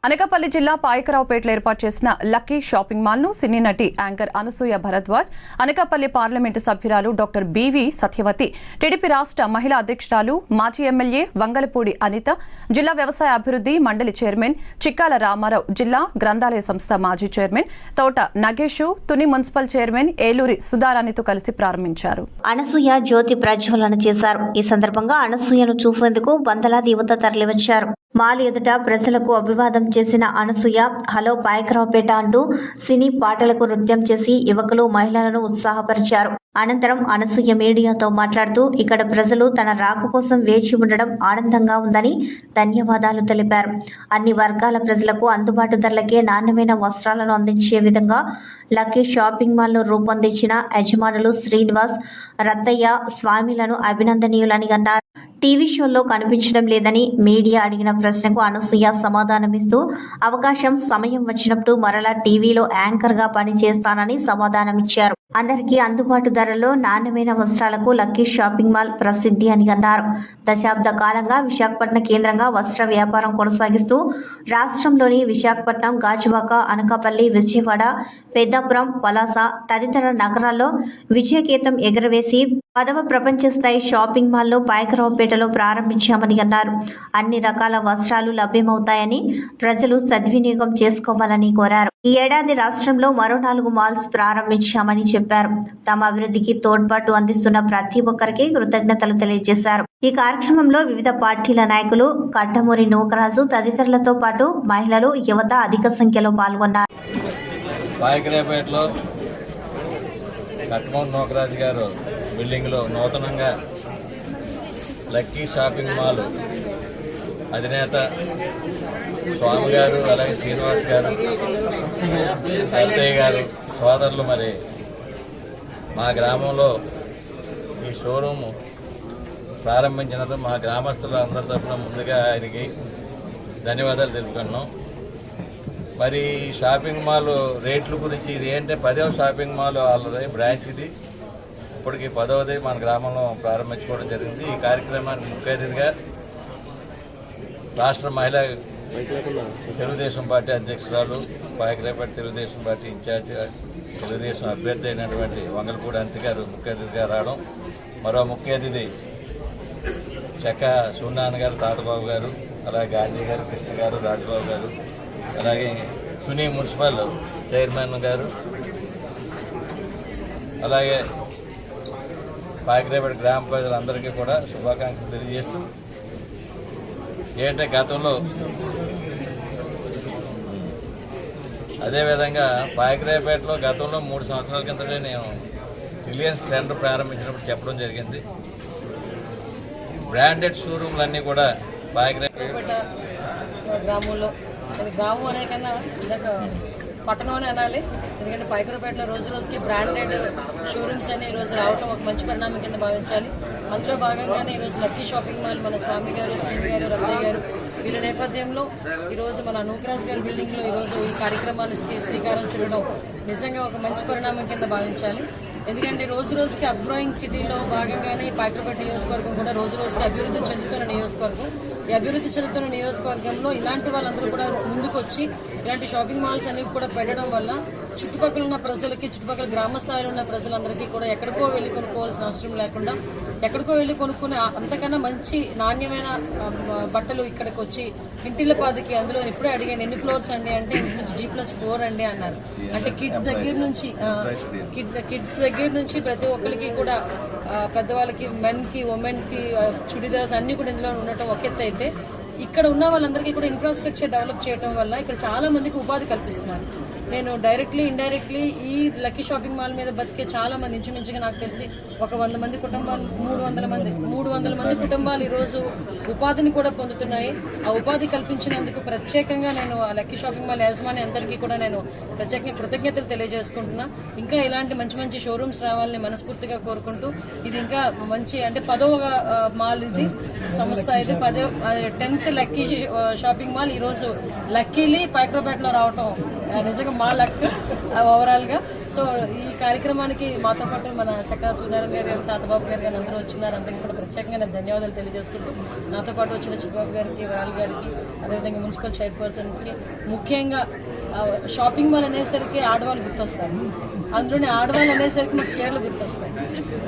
అనకాపల్లి జిల్లా పాయకరావుపేటలో ఏర్పాటు చేసిన లక్కీ షాపింగ్ మాల్ ను సినీ నటి యాంకర్ అనసూయ భరద్వాజ్, అనకాపల్లి పార్లమెంటు సభ్యురాలు డాక్టర్ బివి సత్యవతి, టీడీపీ రాష్ట్ర మహిళా అధ్యక్షురాలు, మాజీ ఎమ్మెల్యే వంగలపూడి అనిత, జిల్లా వ్యవసాయ అభివృద్ధి మండలి చైర్మన్ చిక్కాల రామారావు, జిల్లా గ్రంథాలయ సంస్థ మాజీ చైర్మన్ తోట నగేష్, తుని మున్సిపల్ చైర్మన్ ఏలూరి సుధారాణితో కలిసి ప్రారంభించారు. అనసూయ జ్యోతి ప్రజ్వలన చేశారు. ఈ సందర్భంగా అనసూయను చూసేందుకు వందలాది యువత తరలివచ్చారు. మాల్ ఎదుట ప్రజలకు అభివాదం చేసిన అనసూయ హలో పాయకరావుపేట అంటూ సినీ పాటలకు నృత్యం చేసి యువకులు, మహిళలను ఉత్సాహపరిచారు. అనంతరం అనసూయ మీడియాతో మాట్లాడుతూ ఇక్కడ ప్రజలు తన రాక కోసం వేచి ఉండడం ఆనందంగా ఉందని ధన్యవాదాలు తెలిపారు. అన్ని వర్గాల ప్రజలకు అందుబాటు ధరలకే నాణ్యమైన వస్త్రాలను అందించే విధంగా లక్కీ షాపింగ్ మాల్ ను రూపొందించిన యజమానులు శ్రీనివాస్, రత్తయ్య స్వామిలను అభినందనీయులని అన్నారు. టీవీ షోల్లో కనిపించడం లేదని మీడియా అడిగిన ప్రశ్నకు అనసూయ సమాధానమిస్తూ అవకాశం, సమయం వచ్చినప్పుడు మరలా టీవీలో యాంకర్ గా పనిచేస్తానని సమాధానమిచ్చారు. అందరికీ అందుబాటు ధరల్లో నాణ్యమైన వస్త్రాలకు లక్కీ షాపింగ్ మాల్ ప్రసిద్ధి అని అన్నారు. దశాబ్ద కాలంగా విశాఖపట్నం కేంద్రంగా వస్త్ర వ్యాపారం కొనసాగిస్తూ రాష్ట్రంలోని విశాఖపట్నం, గాజువాక, అనకాపల్లి, విజయవాడ, పెద్దాపురం, పలాస తదితర నగరాల్లో విజయకేతం ఎగురవేసి 10వ ప్రపంచ స్థాయి షాపింగ్ మాల్ పాయకరావుపేటలో ప్రారంభించామని అన్నారు. అన్ని రకాల వస్త్రాలు లభ్యమవుతాయని ప్రజలు సద్వినియోగం చేసుకోవాలని కోరారు. ఈ ఏడాది రాష్ట్రంలో మరో 4 మాల్స్ ప్రారంభించామని చెప్పారు. తమ అభివృద్ధికి తోడ్పాటు అందిస్తున్న ప్రతి ఒక్కరికి కృతజ్ఞతలు తెలియజేశారు. ఈ కార్యక్రమంలో వివిధ పార్టీల నాయకులు, కట్టమూరి నూకరాజు తదితరులతో పాటు మహిళలు, యువత అధిక సంఖ్యలో పాల్గొన్నారు. పాయకరావుపేటలో కట్టమూరి నూకరాజు గారు బిల్డింగ్లో నూతనంగా లక్కీ షాపింగ్ మాల్ అధినేత స్వామి గారు, అలాగే శ్రీనివాస్ గారు, అత్తయ్య గారు, సోదరులు మరి మా గ్రామంలో ఈ షోరూమ్ ప్రారంభించినందుకు మా గ్రామస్తుల అందరి తరఫున ముందుగా ఆయనకి ధన్యవాదాలు తెలుపుకున్నాం. మరి షాపింగ్ మాల్ రేట్ల గురించి ఇది ఏంటంటే 10వ షాపింగ్ మాల్ వాళ్ళది బ్రాంచ్. ఇది ఇప్పటికి 10వది మన గ్రామంలో ప్రారంభించుకోవడం జరిగింది. ఈ కార్యక్రమానికి ముఖ్య అతిథిగా రాష్ట్ర మహిళా తెలుగుదేశం పార్టీ అధ్యక్షురాలు, పాయకరావుపేట తెలుగుదేశం పార్టీ ఇన్ఛార్జ్, తెలుగుదేశం అభ్యర్థి అయినటువంటి వంగలపూడి అనిత గారు ముఖ్య అతిథిగా రావడం, మరో ముఖ్య అతిథి చెక్క సూర్యనారాయణ గారు, తాతబాబు గారు, అలాగే గాంధీ గారు, కృష్ణ గారు, రాజబాబు గారు, అలాగే తుని మున్సిపల్ చైర్మన్ గారు, అలాగే పాయకరావుపేట గ్రామ ప్రజలందరికీ కూడా శుభాకాంక్షలు తెలియజేస్తూ ఏంటంటే గతంలో అదేవిధంగా పాయకరావుపేటలో గతంలో 3 సంవత్సరాల కిందటే నేను రిలయన్స్ టెండర్ ప్రారంభించినప్పుడు చెప్పడం జరిగింది. బ్రాండెడ్ షోరూమ్లన్నీ కూడా పాయకరావుపేట గ్రామంలో, గ్రామం అనే కన్నా పట్టణం అని అనాలి. ఎందుకంటే పాయకరావుపేటలో రోజు రోజుకి బ్రాండెడ్ షోరూమ్స్ అని ఈరోజు రావడం ఒక మంచి పరిణామం కింద భావించాలి. అందులో భాగంగానే ఈరోజు లక్కీ షాపింగ్ మాల్ మన స్వామి గారు, శ్రీని గారు, రత్తయ్య గారు వీళ్ళ నేపథ్యంలో ఈరోజు మన నూకరాజ్ గారి బిల్డింగ్లో ఈరోజు ఈ కార్యక్రమానికి శ్రీకారం చుట్టడం నిజంగా ఒక మంచి పరిణామం కింద భావించాలి. ఎందుకంటే రోజు రోజుకి అప్గ్రోయింగ్ సిటీలో భాగంగానే ఈ పాయకరావుపేట నియోజకవర్గం కూడా రోజు రోజుకి అభివృద్ధి చెందుతున్న నియోజకవర్గం. ఈ అభివృద్ధి చెందుతున్న నియోజకవర్గంలో ఇలాంటి వాళ్ళందరూ కూడా ముందుకు వచ్చి ఇలాంటి షాపింగ్ మాల్స్ అనేవి కూడా పెట్టడం వల్ల చుట్టుపక్కల ఉన్న ప్రజలకి, చుట్టుపక్కల గ్రామ స్థాయిలో ఉన్న ప్రజలందరికీ కూడా ఎక్కడికో వెళ్ళి కొనుక్కోవాల్సిన అవసరం లేకుండా ఎక్కడికో వెళ్ళి కొనుక్కునే అంతకన్నా మంచి నాణ్యమైన బట్టలు ఇక్కడికి వచ్చి ఇంటిల్లపాదికి. అందులో ఇప్పుడే అడిగాను ఎన్ని ఫ్లోర్స్ అండి అంటే G+4 అండి అన్నారు. అంటే కిడ్స్ దగ్గర నుంచి ప్రతి ఒక్కరికి కూడా, పెద్దవాళ్ళకి, మెన్కి, ఉమెన్కి చుడిదార్స్ అన్ని కూడా ఇందులో ఉండటం ఒక ఎత్తు అయితే, ఇక్కడ ఉన్న వాళ్ళందరికీ కూడా ఇన్ఫ్రాస్ట్రక్చర్ డెవలప్ చేయడం వల్ల ఇక్కడ చాలా మందికి ఉపాధి కల్పిస్తున్నారు. నేను డైరెక్ట్లీ, ఇండైరెక్ట్లీ ఈ లక్కీ షాపింగ్ మాల్ మీద బతికే చాలా మంది, ఇంచుమించుగా నాకు తెలిసి ఒక 100 మంది కుటుంబాలు, 300 మంది కుటుంబాలు ఈరోజు ఉపాధిని కూడా పొందుతున్నాయి. ఆ ఉపాధి కల్పించినందుకు ప్రత్యేకంగా నేను ఆ లక్కీ షాపింగ్ మాల్ యాజమాన్య అందరికీ కూడా నేను ప్రత్యేకంగా కృతజ్ఞతలు తెలియజేసుకుంటున్నా. ఇంకా ఇలాంటి మంచి మంచి షోరూమ్స్ రావాలని మనస్ఫూర్తిగా కోరుకుంటూ, ఇది ఇంకా మంచి అంటే 10వ మాల్ ఇది సంస్థ. ఇది 10th లక్కీ షాపింగ్ మాల్ ఈరోజు లక్కీలీ పాయకరావుపేటలో రావటం నిజంగా మా లక్ ఓవరాల్గా. సో ఈ కార్యక్రమానికి మాతో పాటు మన చక్కా సూర్యనారాయణ గారు, తాతబాబు గారు కానీ అందరూ వచ్చినారు. అందరికీ కూడా ప్రత్యేకంగా నేను ధన్యవాదాలు తెలియజేసుకుంటూ నాతో పాటు వచ్చిన చిట్టుబాబు గారికి, వరాల్ గారికి, అదేవిధంగా మున్సిపల్ చైర్పర్సన్స్కి, ముఖ్యంగా షాపింగ్ మాల్ అనేసరికి ఆడవాళ్ళు గుర్తొస్తారు. అందులోనే ఆడవాళ్ళు అనేసరికి మాకు చీరలు గుర్తొస్తాయి.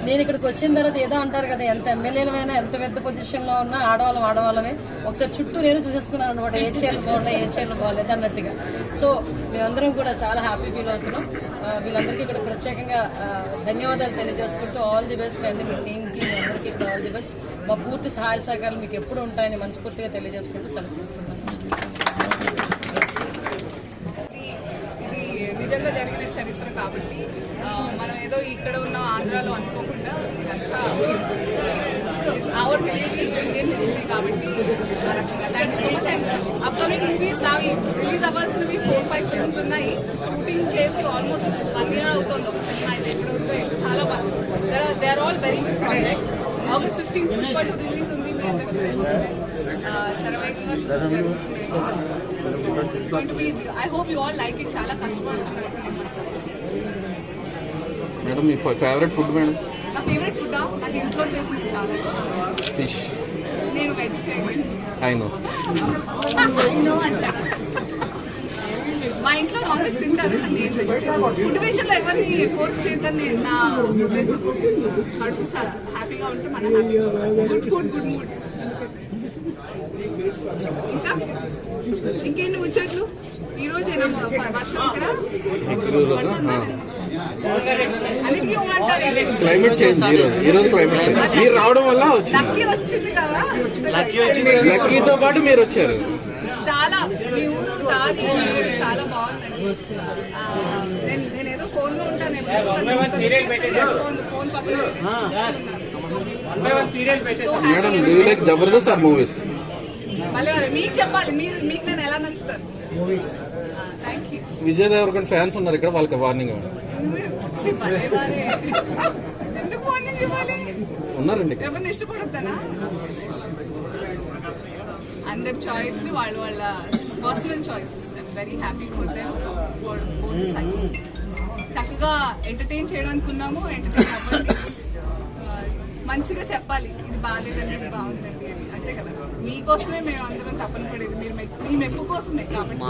నేను ఇక్కడికి వచ్చిన తర్వాత ఏదో అంటారు కదా, ఎంత ఎమ్మెల్యేలమైనా ఎంత పెద్ద పొజిషన్లో ఉన్నా ఆడవాళ్ళమే. ఒకసారి చుట్టూ నేను చూసేసుకున్నాను అనమాట, ఏ చీరలు బాగున్నాయి, ఏ చీరలు బాగాలేదు అన్నట్టుగా. సో మేమందరం కూడా చాలా హ్యాపీ ఫీల్ అవుతున్నాం. వీళ్ళందరికీ ఇక్కడ ప్రత్యేకంగా ధన్యవాదాలు తెలియజేసుకుంటూ ఆల్ ది బెస్ట్ అండి మీ టీంకి, మీ అందరికీ ఇక్కడ ఆల్ ది బెస్ట్. మా పూర్తి సహాయ సహకారాలు మీకు ఎప్పుడు ఉంటాయని మనస్ఫూర్తిగా తెలియజేసుకుంటూ సెలవు తీసుకుంటాను. నిజంగా జరిగిన చరిత్ర కాబట్టి మనం ఏదో ఇక్కడ ఉన్న ఆంధ్రాలో అనుకోకుండా ఇదంతా it's our history, Indian history కాబట్టి ఆ రకంగా. Thank you so much. And upcoming movies నావి రిలీజ్ అవ్వాల్సినవి 4-5 ఫిల్మ్స్ ఉన్నాయి. షూటింగ్ చేసి ఆల్మోస్ట్ 1 year అవుతుంది. ఒక సినిమా అయితే ఎప్పుడవుతుందో చాలా బాగా. They are all very good projects. August 15th release ఉంది. మీ అందరికీ తెలిసిందే. శరవేగంగా షూట్ జరుగుతుంది. I hope you all like it. చాలా కష్టపడుతున్నారు. మేడం మీ ఫేవరెట్ ఫుడ్ మేడం? నా ఫేవరెట్ ఫుడ్ అది ఇంట్లో చేసింది చాలా. ఫిష్. నేను వెజిటేరియన్. ఐ నో అంట. మా ఇంట్లో నాన్ వెజ్ తింటారు, నేను వెజిటేరియన్. ఫుడ్ విషయంలో ఎవరిని ఫోర్స్ చేద్దాం నేను నా ఉద్దేశం. కడుపు చాలా హ్యాపీగా ఉంటే మన happy. Good food, good mood. ఇంకా ఇంకేంటి ముచ్చట్లు? ఈ రోజు వర్షం ఇక్కడ అన్నిటికీ అంటారు. క్లైమేట్ చేంజ్ ఈ రోజు క్లైమేట్ చేంజ్ మీరు రావడం వల్ల వచ్చింది కదా. లక్కీతో పాటు మీరు వచ్చారు. చాలా మీ ఊరు దాది చాలా బాగుందండి. నేను ఏదో ఫోన్ లో ఉంటాను, ఫోన్ పక్కన madam do you like Jabardasth or movies? మళ్ళీ మీకు చెప్పాలి, మీకు నేను ఎలా నచ్చుతాను. Thank you. Vijay Deverakonda fans ఉన్నారు ఇక్కడ, వాళ్ళకి వార్నింగ్ ఎందుకు వార్నింగ్ ఇవ్వాలి? ఉన్నారండి. ఎవరిని ఇష్టపడతానా? అందరి చాయిస్లు వాళ్ళ personal choices. I'm very happy for them, for both sides. చక్కగా ఎంటర్టైన్ చేయడానికి ఉన్నాము. ఎంటర్టైన్ అవ్వండి, మంచిగా చెప్పాలి ఇది బాగాలేదండి, ఇది బాగుందండి అని. అంతే కదా, మీకోసమే మేము అందరం తప్పని పడేది, మీ మెప్పు కోసమే కాబట్టి.